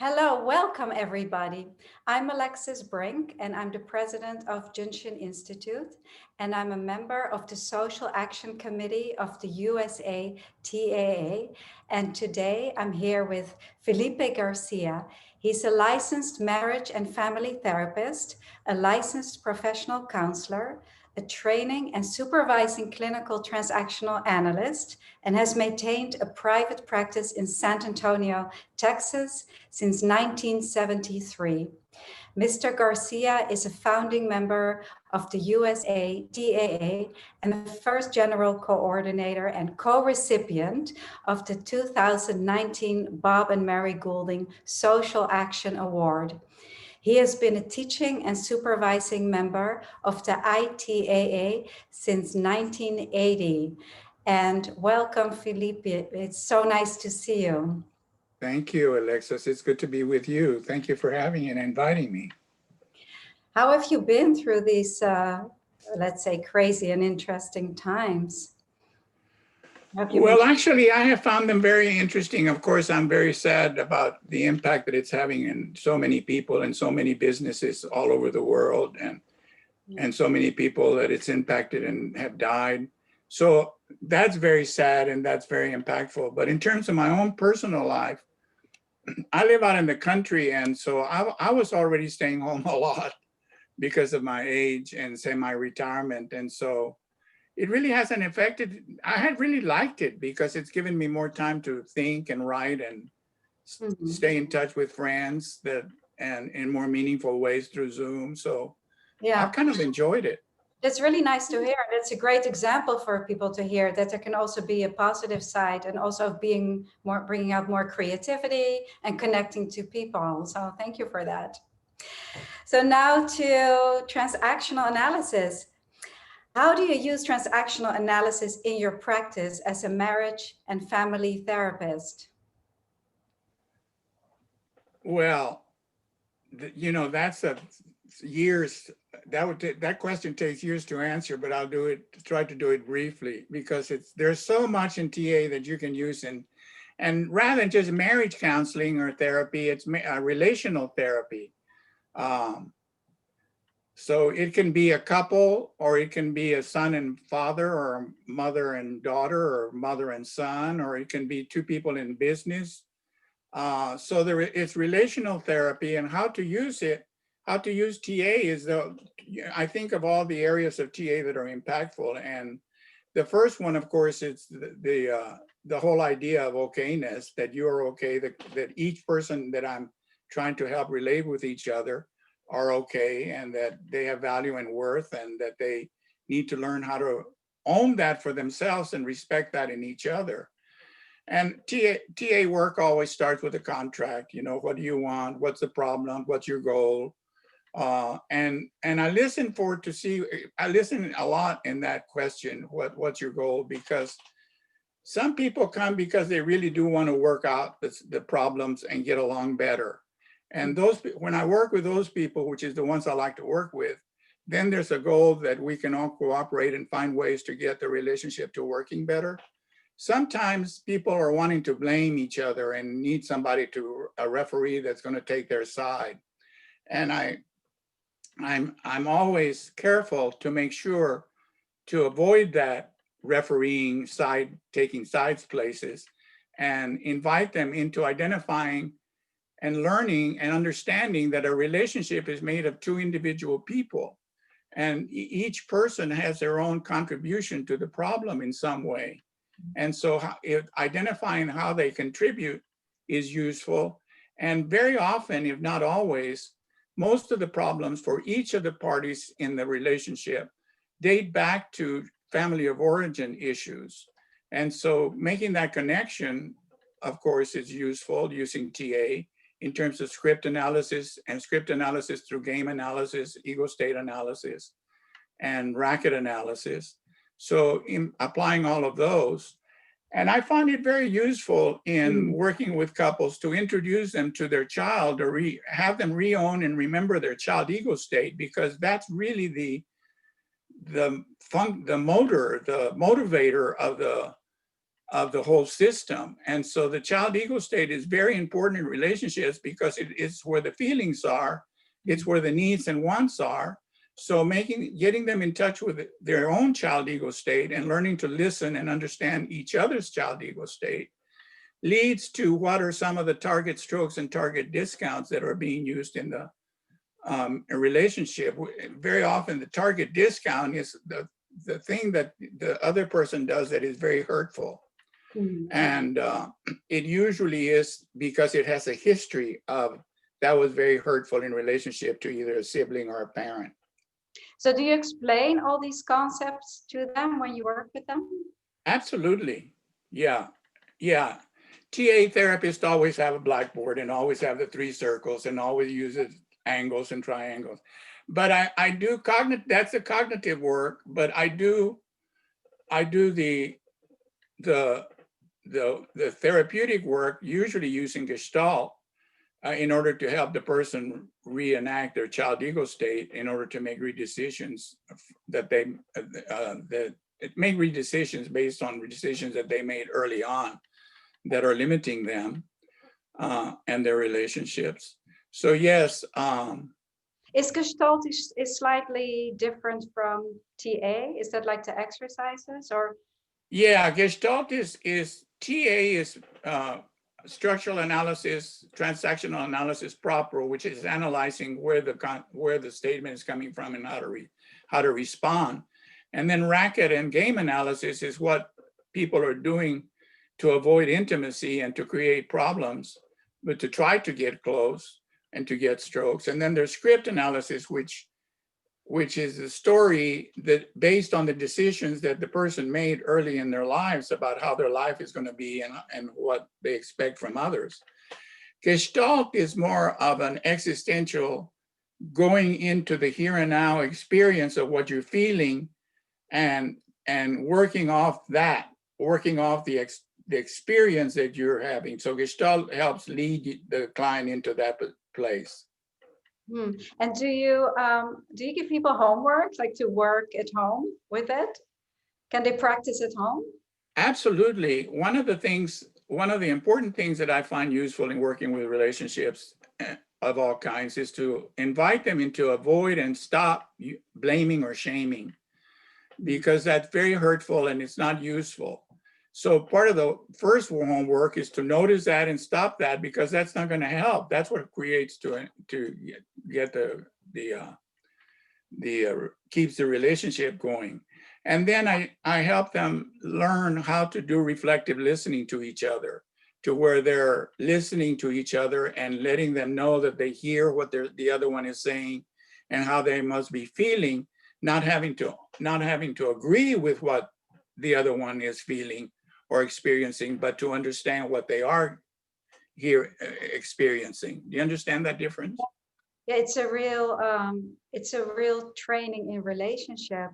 Hello, welcome everybody. I'm Alexis Brink and I'm the president of Junction Institute and I'm a member of the Social Action Committee of the USA TAA. And today I'm here with Felipe Garcia. He's a licensed marriage and family therapist, a licensed professional counselor, a training and supervising clinical transactional analyst, and has maintained a private practice in San Antonio, Texas, since 1973. Mr. Garcia is a founding member of the USA TAA and the first general coordinator and co-recipient of the 2019 Bob and Mary Goulding Social Action Award. He has been a teaching and supervising member of the ITAA since 1980. And welcome, Felipe. It's so nice to see you. Thank you, Alexis. It's good to be with you. Thank you for having and inviting me. How have you been through these, let's say, crazy and interesting times? Well, actually, I have found them very interesting. Of course, I'm very sad about the impact that it's having in so many people and so many businesses all over the world, and so many people that it's impacted and have died. So that's very sad and that's very impactful. But in terms of my own personal life, I live out in the country, and so I was already staying home a lot because of my age and semi-retirement. And so it really hasn't affected, I had really liked it because it's given me more time to think and write and stay in touch with friends and in more meaningful ways through Zoom. So yeah, I've kind of enjoyed it. That's really nice to hear. That's a great example for people to hear, that there can also be a positive side and also bringing out more creativity and connecting to people. So thank you for that. So now to transactional analysis. How do you use transactional analysis in your practice as a marriage and family therapist? Well, you know, that's a years, that question takes years to answer, but I'll try to do it briefly, because there's so much in TA that you can use and rather than just marriage counseling or therapy, it's relational therapy. So it can be a couple, or it can be a son and father, or a mother and daughter, or mother and son, or it can be two people in business. So it's relational therapy, and how to use it. How to use TA is I think of all the areas of TA that are impactful, and the first one, of course, is the whole idea of okayness, that you're okay, that each person that I'm trying to help relate with each other are okay, and that they have value and worth, and that they need to learn how to own that for themselves and respect that in each other. And TA work always starts with a contract. You know, what do you want? What's the problem? What's your goal? And I listen I listen a lot in that question, what's your goal? Because some people come because they really do want to work out the problems and get along better. And when I work with those people, which is the ones I like to work with, then there's a goal that we can all cooperate and find ways to get the relationship to working better. Sometimes people are wanting to blame each other and need somebody a referee that's going to take their side. And I'm always careful to make sure to avoid that refereeing taking sides places, and invite them into identifying and learning and understanding that a relationship is made of two individual people, and each person has their own contribution to the problem in some way. And so identifying how they contribute is useful. And very often, if not always, most of the problems for each of the parties in the relationship date back to family of origin issues. And so making that connection, of course, is useful using TA in terms of script analysis, and script analysis through game analysis, ego state analysis, and racket analysis. So in applying all of those, and I find it very useful in working with couples to introduce them to their child, or have them re-own and remember their child ego state, because that's really the motivator of the whole system. And so the child ego state is very important in relationships because it's where the feelings are, it's where the needs and wants are. So getting them in touch with their own child ego state and learning to listen and understand each other's child ego state leads to what are some of the target strokes and target discounts that are being used in the a relationship. Very often the target discount is the thing that the other person does that is very hurtful. And it usually is because it has a history of that was very hurtful in relationship to either a sibling or a parent. So do you explain all these concepts to them when you work with them? Absolutely. Yeah. Yeah. TA therapists always have a blackboard and always have the 3 circles and always uses angles and triangles. But I do that's the cognitive work, but I do the therapeutic work, usually using gestalt in order to help the person reenact their child ego state in order to make decisions that make decisions based on decisions that they made early on that are limiting them and their relationships. So yes. Is Gestalt is slightly different from TA? Is that like the exercises or? Yeah, Gestalt is TA is structural analysis, transactional analysis proper, which is analyzing where the statement is coming from and how to respond. And then racket and game analysis is what people are doing to avoid intimacy and to create problems, but to try to get close and to get strokes. And then there's script analysis, which is a story that based on the decisions that the person made early in their lives about how their life is going to be and what they expect from others. Gestalt is more of an existential going into the here and now experience of what you're feeling and working off that, working off the experience that you're having. So Gestalt helps lead the client into that place. And do you give people homework, like to work at home with it? Can they practice at home? Absolutely. One of the important things that I find useful in working with relationships of all kinds is to invite them into avoid and stop blaming or shaming, because that's very hurtful and it's not useful. So part of the first homework is to notice that and stop that, because that's not going to help. That's what creates to get keeps the relationship going. And then I help them learn how to do reflective listening to each other, to where they're listening to each other and letting them know that they hear what the other one is saying and how they must be feeling, not having to agree with what the other one is feeling or experiencing, but to understand what they are here experiencing. Do you understand that difference? Yeah, it's a real training in relationship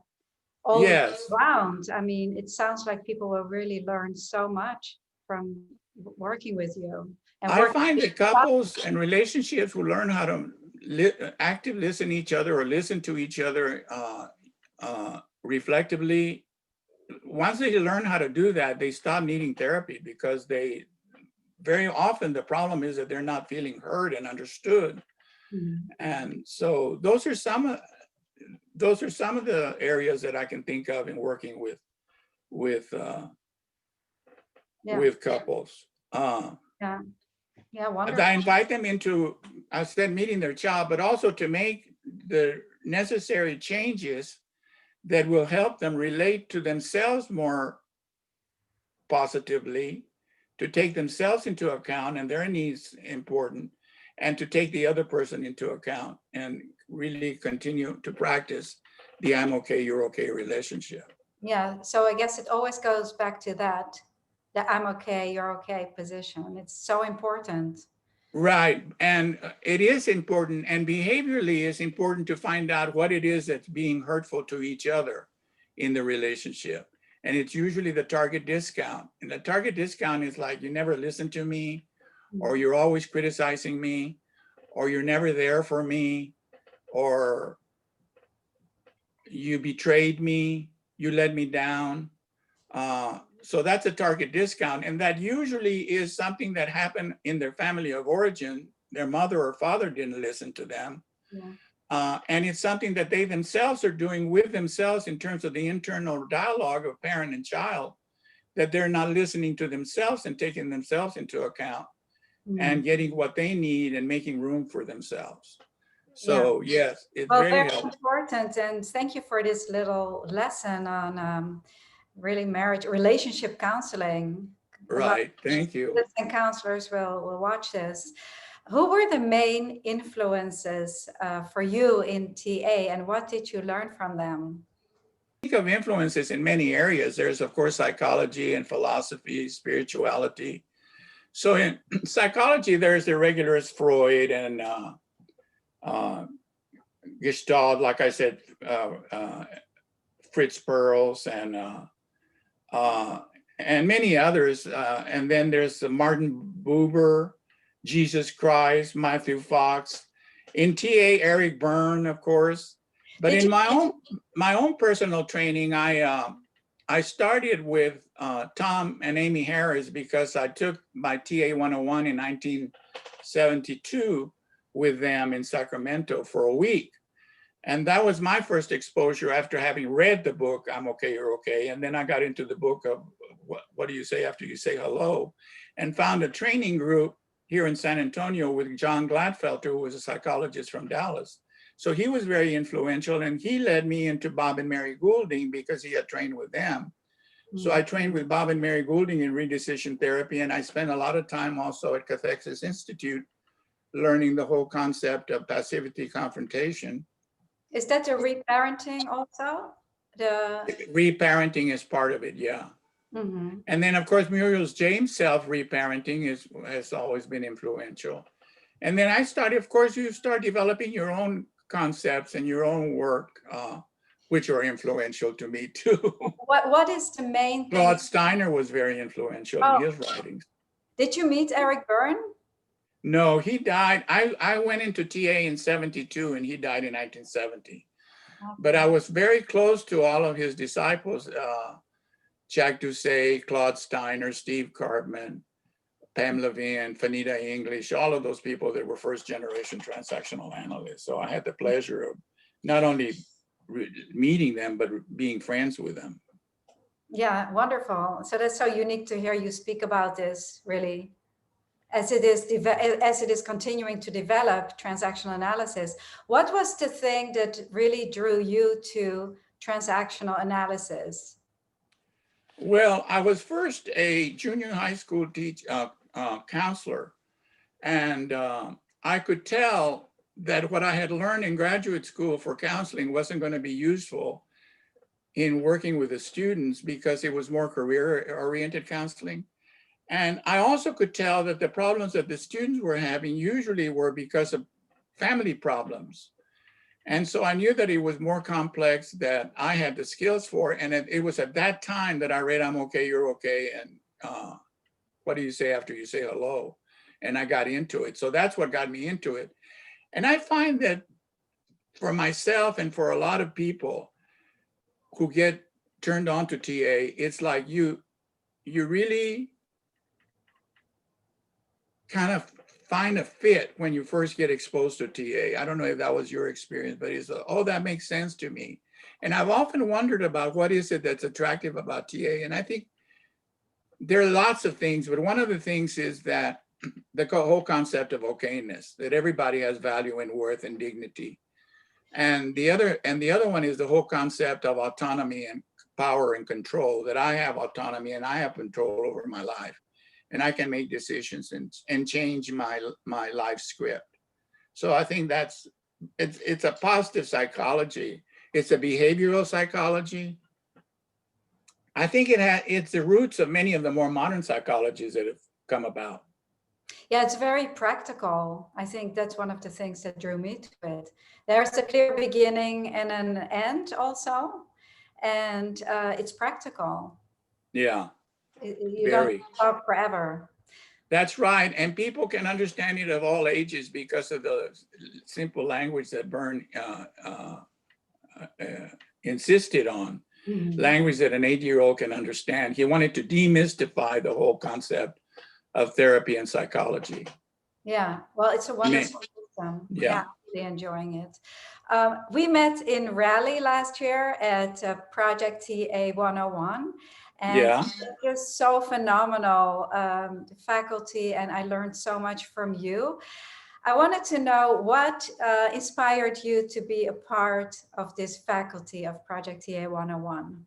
all Yes. around. I mean, it sounds like people will really learn so much from working with you. And I find that couples and relationships will learn how to actively listen to each other or listen to each other reflectively. Once they learn how to do that, they stop needing therapy, because very often the problem is that they're not feeling heard and understood. And so those are some of the areas that I can think of in working with couples. Wonderful. I invite them into, I said, meeting their child, but also to make the necessary changes that will help them relate to themselves more positively, to take themselves into account and their needs important, and to take the other person into account and really continue to practice the I'm okay, you're okay relationship. Yeah, so I guess it always goes back to that, the I'm okay, you're okay position. It's so important. Right, and it is important, and behaviorally it's important to find out what it is that's being hurtful to each other in the relationship. And it's usually the target discount. And the target discount is like, you never listen to me, or you're always criticizing me, or you're never there for me, or you betrayed me, you let me down. so that's a target discount. And that usually is something that happened in their family of origin. Their mother or father didn't listen to them. Yeah. And it's something that they themselves are doing with themselves in terms of the internal dialogue of parent and child, that they're not listening to themselves and taking themselves into account and getting what they need and making room for themselves. So yes, it's very helpful. Important. And thank you for this little lesson on really marriage, relationship counseling. Right, thank you. And counselors will watch this. Who were the main influences for you in TA, and what did you learn from them? Think of influences in many areas. There's, of course, psychology and philosophy, spirituality. So in psychology, there's the regulars Freud and Gestalt, like I said, Fritz Perls and many others. And then there's Martin Buber, Jesus Christ, Matthew Fox. In TA, Eric Berne, of course. But in my own personal training, I started with Tom and Amy Harris because I took my TA101 in 1972 with them in Sacramento for a week. And that was my first exposure after having read the book, I'm Okay, You're Okay. And then I got into the book of what do you say after you say hello, and found a training group here in San Antonio with John Gladfelter, who was a psychologist from Dallas. So he was very influential, and he led me into Bob and Mary Goulding because he had trained with them. So I trained with Bob and Mary Goulding in redecision therapy, and I spent a lot of time also at Cathexis Institute learning the whole concept of passivity confrontation. Is that the reparenting also? The reparenting is part of it, yeah. And then, of course, Muriel James' self-reparenting has always been influential. And then I started, of course, you start developing your own concepts and your own work, which are influential to me too. What is the main thing? Claude Steiner was very influential in his writings. Did you meet Eric Berne? No, he died. I went into TA in 72 and he died in 1970. Okay. But I was very close to all of his disciples, Jack Doucet, Claude Steiner, Steve Cartman, Pam Levine, Fanita English, all of those people that were first generation transactional analysts. So I had the pleasure of not only meeting them, but being friends with them. Yeah, wonderful. So that's so unique to hear you speak about this, really, as it is continuing to develop transactional analysis. What was the thing that really drew you to transactional analysis? Well, I was first a junior high school counselor, and I could tell that what I had learned in graduate school for counseling wasn't going to be useful in working with the students because it was more career-oriented counseling. And I also could tell that the problems that the students were having usually were because of family problems. And so I knew that it was more complex that I had the skills for. And it was at that time that I read I'm Okay, You're Okay, and what do you say after you say hello? And I got into it. So that's what got me into it. And I find that for myself and for a lot of people who get turned on to TA, it's like you really kind of find a fit when you first get exposed to TA. I don't know if that was your experience, but it's, oh, that makes sense to me. And I've often wondered about what is it that's attractive about TA. And I think there are lots of things, but one of the things is that the whole concept of okayness, that everybody has value and worth and dignity. And the other one is the whole concept of autonomy and power and control, that I have autonomy and I have control over my life. And I can make decisions and change my life script. So I think it's a positive psychology. It's a behavioral psychology. I think it's the roots of many of the more modern psychologies that have come about. Yeah, it's very practical. I think that's one of the things that drew me to it. There's a clear beginning and an end also, and it's practical. Yeah. You don't talk forever. That's right. And people can understand it of all ages because of the simple language that Berne insisted on. language that an 8-year-old can understand. He wanted to demystify the whole concept of therapy and psychology. Yeah, well, it's a wonderful system. Yeah. Yeah, I'm really enjoying it. We met in Raleigh last year at Project TA101, and Yeah. it's just so phenomenal, the faculty, and I learned so much from you. I wanted to know what inspired you to be a part of this faculty of Project TA101.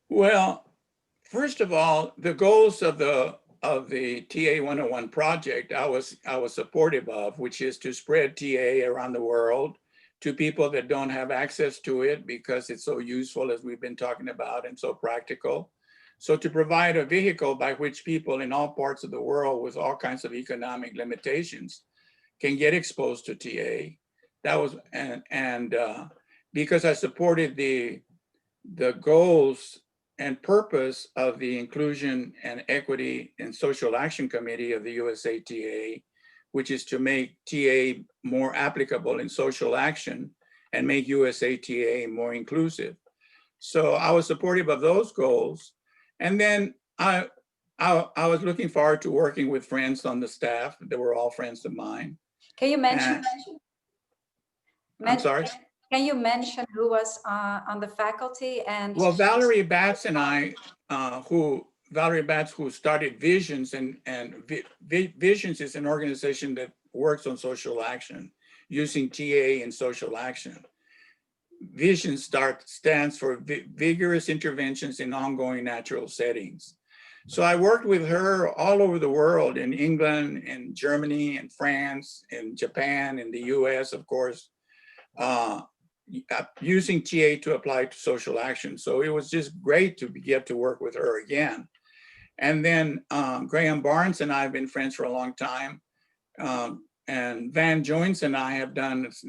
Well, first of all, the goals of the TA101 project I was supportive of, which is to spread TA around the world to people that don't have access to it because it's so useful, as we've been talking about, and so practical. So to provide a vehicle by which people in all parts of the world with all kinds of economic limitations can get exposed to TA. That was, and because I supported the goals and purpose of the Inclusion and Equity and Social Action Committee of the USATA, which is to make TA more applicable in social action and make USATA more inclusive. So I was supportive of those goals. And then I was looking forward to working with friends on the staff. They were all friends of mine. Can you mention? I'm sorry? Can you mention who was on the faculty? And well, Valerie Batts and I, Valerie Batts, who started Visions, and Visions is an organization that works on social action using TA in social action. Vision stands for Vigorous Interventions in Ongoing Natural Settings. So I worked with her all over the world, in England, in Germany, in France, in Japan, in the US, of course, using TA to apply to social action. So it was just great to get to work with her again. And then Graham Barnes and I have been friends for a long time. And Van Joins and I have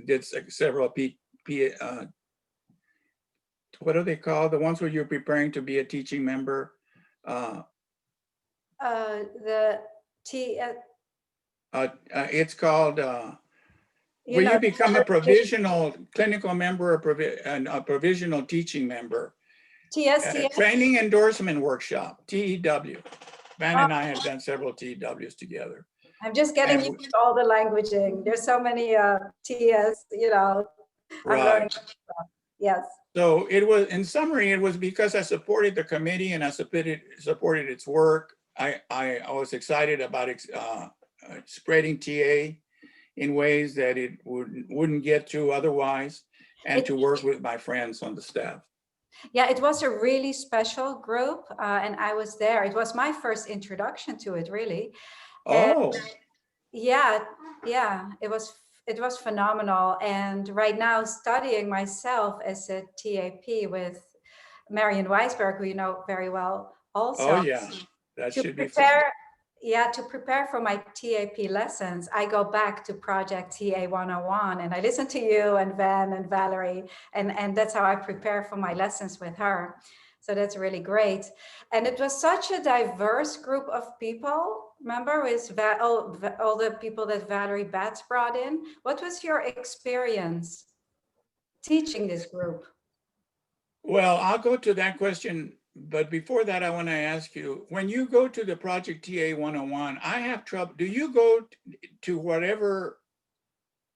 did several what are they called? The ones where you're preparing to be a teaching member? It's called, when you become a provisional clinical member, a provisional teaching member. TSTA? Training Endorsement Workshop, TEW. Van and I have done several TEWs together. I'm just getting used to all the languaging. There's so many TS, I'm learning stuff. Yes. So it was, in summary, it was because I supported the committee and I supported its work. I was excited about spreading TA in ways that it wouldn't get to otherwise, and to work with my friends on the staff. Yeah, it was a really special group, and I was there. It was my first introduction to it, really. Oh. And yeah, it was phenomenal. And right now, studying myself as a TAP with Marion Weisberg, who you know very well also. Oh yeah, that should be fun. Yeah, to prepare for my TAP lessons, I go back to Project TA101 and I listen to you and Van and Valerie, and that's how I prepare for my lessons with her. So that's really great. And it was such a diverse group of people. Remember, with all the people that Valerie Batts brought in. What was your experience teaching this group? Well, I'll go to that question. But before that, I want to ask you, when you go to the Project TA101, I have trouble. Do you go to whatever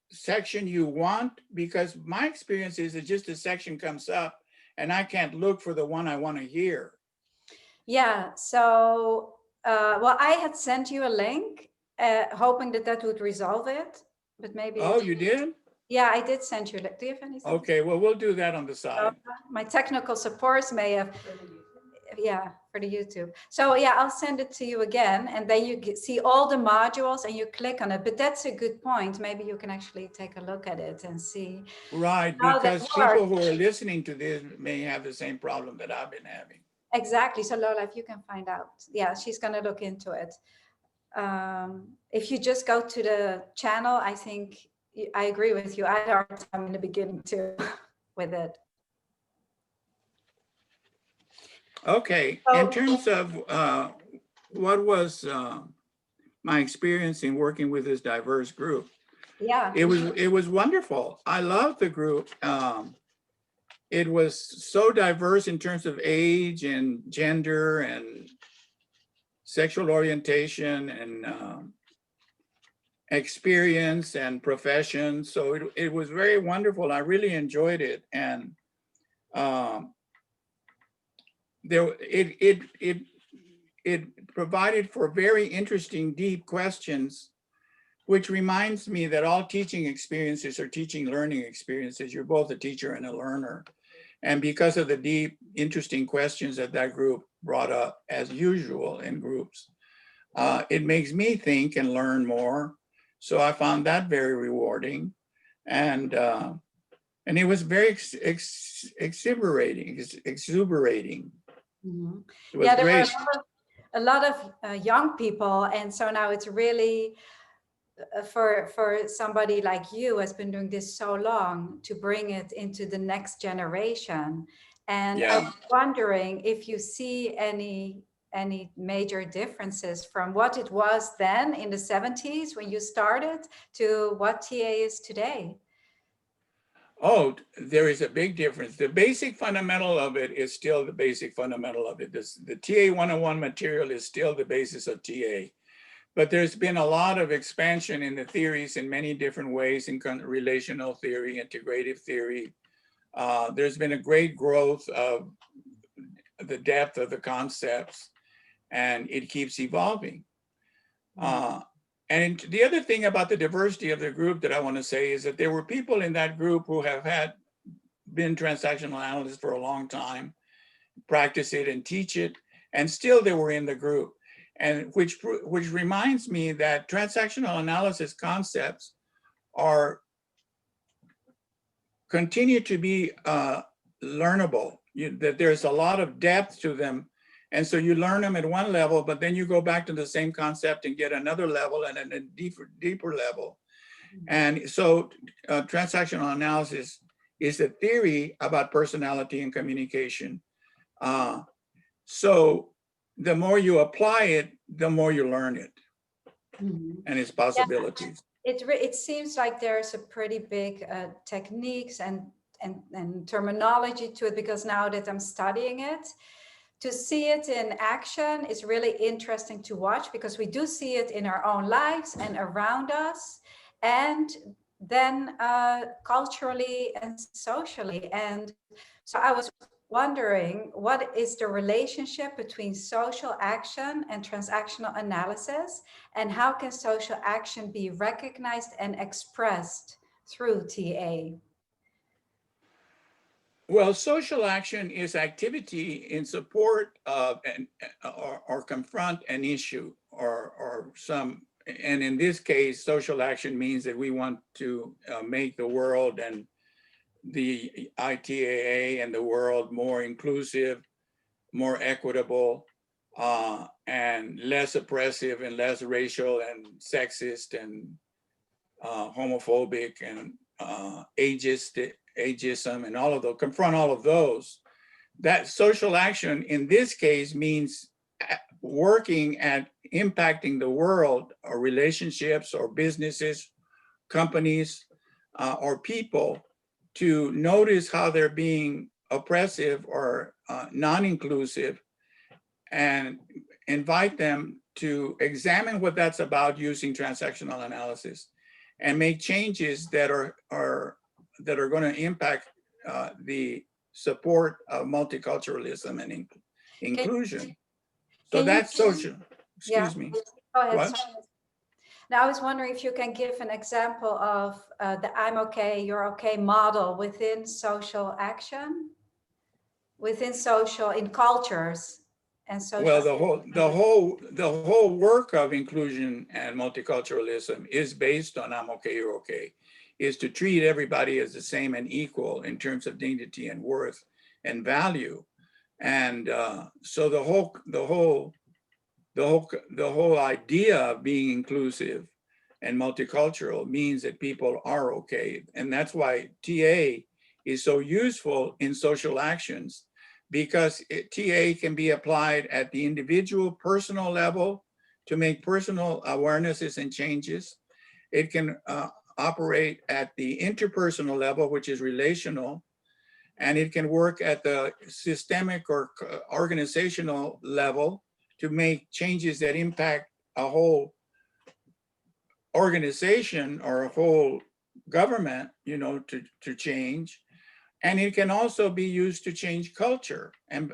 section you want? Because my experience is that just a section comes up and I can't look for the one I want to hear. Yeah, so, well, I had sent you a link, hoping that would resolve it, but maybe. Oh, you did? Yeah, I did send you a link. Do you have anything? Okay, well, we'll do that on the side. My technical supports may have. Yeah, for the YouTube. So yeah, I'll send it to you again, and then you see all the modules and you click on it. But that's a good point. Maybe you can actually take a look at it and see. Right, because people who are listening to this may have the same problem that I've been having. Exactly. So Lola, if you can find out, yeah, she's going to look into it. If you just go to the channel, I think I agree with you. I had a hard time in the beginning too with it. Okay, in terms of what was my experience in working with this diverse group, yeah, it was wonderful. I loved the group. it was so diverse in terms of age and gender and sexual orientation and experience and profession. So it was very wonderful. I really enjoyed it. And it provided for very interesting, deep questions, which reminds me that all teaching experiences are teaching learning experiences. You're both a teacher and a learner. And because of the deep, interesting questions that that group brought up, as usual in groups, it makes me think and learn more. So I found that very rewarding. And it was very exuberating. Mhm. It was Yeah, there great. were a lot of young people, and so now it's really for somebody like you who has been doing this so long to bring it into the next generation. And I Yeah. was wondering if you see any major differences from what it was then in the 70s when you started to what TA is today. Oh, there is a big difference. The basic fundamental of it is still the basic fundamental of it. The TA101 material is still the basis of TA. But there's been a lot of expansion in the theories in many different ways, in relational theory, integrative theory. There's been a great growth of the depth of the concepts, and it keeps evolving. And the other thing about the diversity of the group that I want to say is that there were people in that group who have been transactional analysts for a long time, practice it and teach it, and still they were in the group. And which reminds me that transactional analysis concepts continue to be learnable, that there's a lot of depth to them. And so you learn them at one level, but then you go back to the same concept and get another level and a deeper level. And so transactional analysis is a theory about personality and communication. So the more you apply it, the more you learn it and its possibilities. It seems like there's a pretty big techniques and terminology to it, because now that I'm studying it, to see it in action is really interesting to watch, because we do see it in our own lives and around us, and then culturally and socially. And so I was wondering, what is the relationship between social action and transactional analysis, and how can social action be recognized and expressed through TA? Well, social action is activity in support of or confront an issue or some, and in this case, social action means that we want to make the world and the ITAA and the world more inclusive, more equitable, and less oppressive and less racial and sexist and homophobic and ageism and all of those, confront all of those. That social action in this case means working at impacting the world or relationships or businesses, companies, or people to notice how they're being oppressive or non-inclusive, and invite them to examine what that's about using transactional analysis and make changes that are going to impact the support of multiculturalism and inclusion. So that's social. Excuse me. Go ahead. What? Sorry. Now, I was wondering if you can give an example of the I'm okay, you're okay model within social action, within social, in cultures and social. Well, the whole work of inclusion and multiculturalism is based on I'm okay, you're okay, is to treat everybody as the same and equal in terms of dignity and worth and value. And so the whole idea of being inclusive and multicultural means that people are okay. And that's why TA is so useful in social actions, because TA can be applied at the individual personal level to make personal awarenesses and changes. It can operate at the interpersonal level, which is relational, And it can work at the systemic or organizational level to make changes that impact a whole organization or a whole government, to change. And it can also be used to change culture and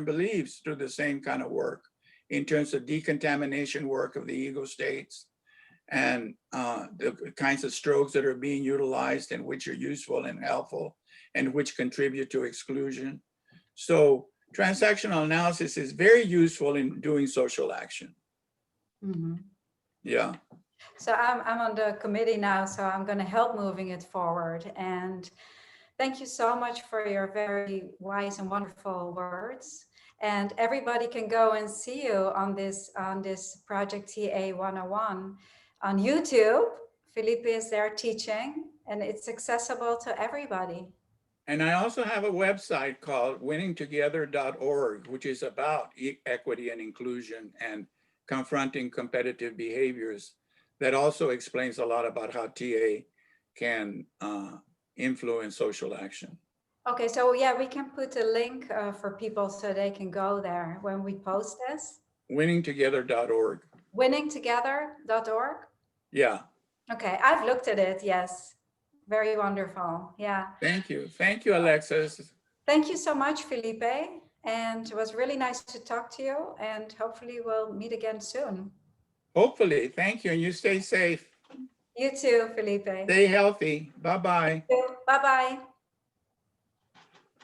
beliefs through the same kind of work in terms of decontamination work of the ego states and the kinds of strokes that are being utilized and which are useful and helpful and which contribute to exclusion. So transactional analysis is very useful in doing social action. Mm-hmm. Yeah. So I'm on the committee now, so I'm going to help moving it forward. And thank you so much for your very wise and wonderful words. And everybody can go and see you on this Project TA101 on YouTube. Felipe is there teaching, and it's accessible to everybody. And I also have a website called winningtogether.org, which is about equity and inclusion and confronting competitive behaviors. That also explains a lot about how TA can influence social action. Okay, so yeah, we can put a link for people so they can go there when we post this. Winningtogether.org. Winningtogether.org? Yeah. Okay, I've looked at it, yes. Very wonderful, yeah. Thank you. Thank you, Alexis. Thank you so much, Felipe. And it was really nice to talk to you, and hopefully we'll meet again soon. Hopefully. Thank you. And you stay safe. You too, Felipe. Stay healthy. Bye-bye. Bye-bye.